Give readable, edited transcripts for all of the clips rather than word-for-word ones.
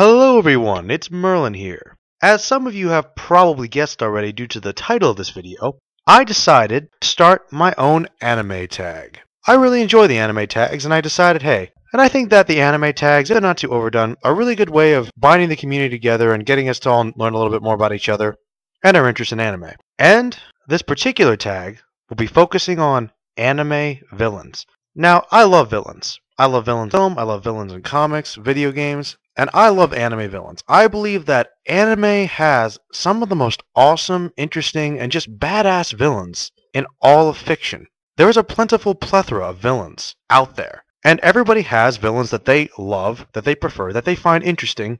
Hello everyone, it's Merlin here. As some of you have probably guessed already due to the title of this video, I decided to start my own anime tag. I really enjoy the anime tags and I decided, hey, and I think that the anime tags, if they're not too overdone, are a really good way of binding the community together and getting us to all learn a little bit more about each other and our interest in anime. And this particular tag will be focusing on anime villains. Now, I love villains. I love villains in film, I love villains in comics, video games, and I love anime villains. I believe that anime has some of the most awesome, interesting, and just badass villains in all of fiction. There is a plentiful plethora of villains out there, and everybody has villains that they love, that they prefer, that they find interesting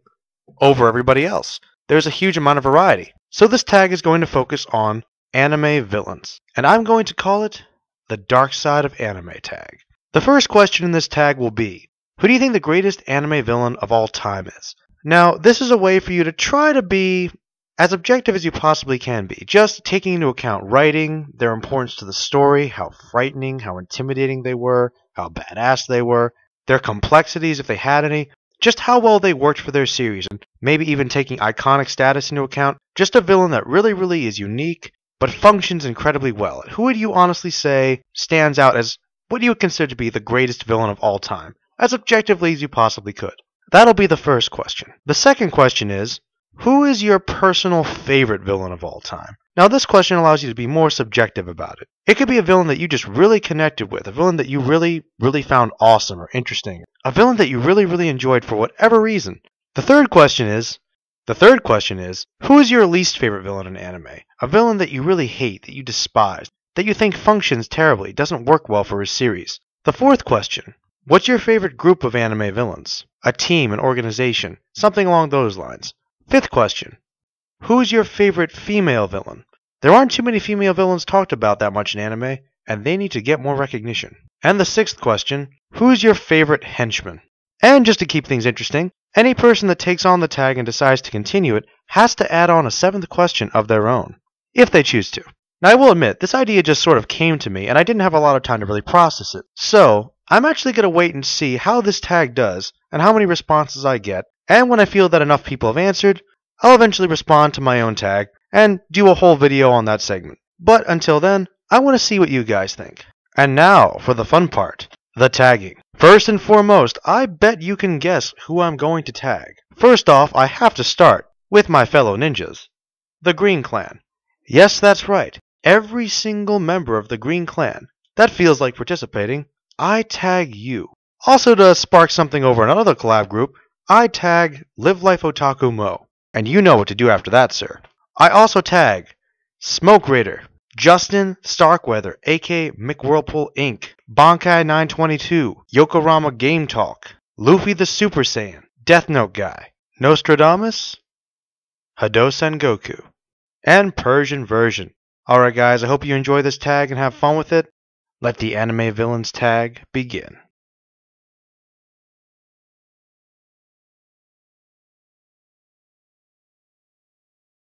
over everybody else. There's a huge amount of variety. So this tag is going to focus on anime villains, and I'm going to call it the Dark Side of Anime tag. The first question in this tag will be, who do you think the greatest anime villain of all time is? Now, this is a way for you to try to be as objective as you possibly can be, just taking into account writing, their importance to the story, how frightening, how intimidating they were, how badass they were, their complexities if they had any, just how well they worked for their series, and maybe even taking iconic status into account, just a villain that really is unique, but functions incredibly well. Who would you honestly say stands out as what you would consider to be the greatest villain of all time, as objectively as you possibly could? That'll be the first question. The second question is, who is your personal favorite villain of all time? Now this question allows you to be more subjective about it. It could be a villain that you just really connected with, a villain that you really found awesome or interesting, a villain that you really enjoyed for whatever reason. The third question is, who is your least favorite villain in anime? A villain that you really hate, that you despise, that you think functions terribly, doesn't work well for his series. The fourth question, what's your favorite group of anime villains? A team, an organization, something along those lines. Fifth question, who's your favorite female villain? There aren't too many female villains talked about that much in anime, and they need to get more recognition. And the sixth question, who's your favorite henchman? And just to keep things interesting, any person that takes on the tag and decides to continue it has to add on a seventh question of their own, if they choose to. Now I will admit, this idea just sort of came to me, and I didn't have a lot of time to really process it. So, I'm actually going to wait and see how this tag does, and how many responses I get, and when I feel that enough people have answered, I'll eventually respond to my own tag, and do a whole video on that segment. But until then, I want to see what you guys think. And now, for the fun part, the tagging. First and foremost, I bet you can guess who I'm going to tag. First off, I have to start with my fellow ninjas, the Green Clan. Yes, that's right. Every single member of the Green Clan that feels like participating, I tag you. Also, to spark something over another collab group, I tag Live Life Otaku Mo. And you know what to do after that, sir. I also tag Smoke Raider, Justin Starkweather, aka McWhirlpool Inc., Bankai 922, Yokurama Game Talk, Luffy the Super Saiyan, Deathnote Guy, Nostrodamus, Hadousengoku, and Persian version. Alright guys, I hope you enjoy this tag and have fun with it. Let the anime villains tag begin.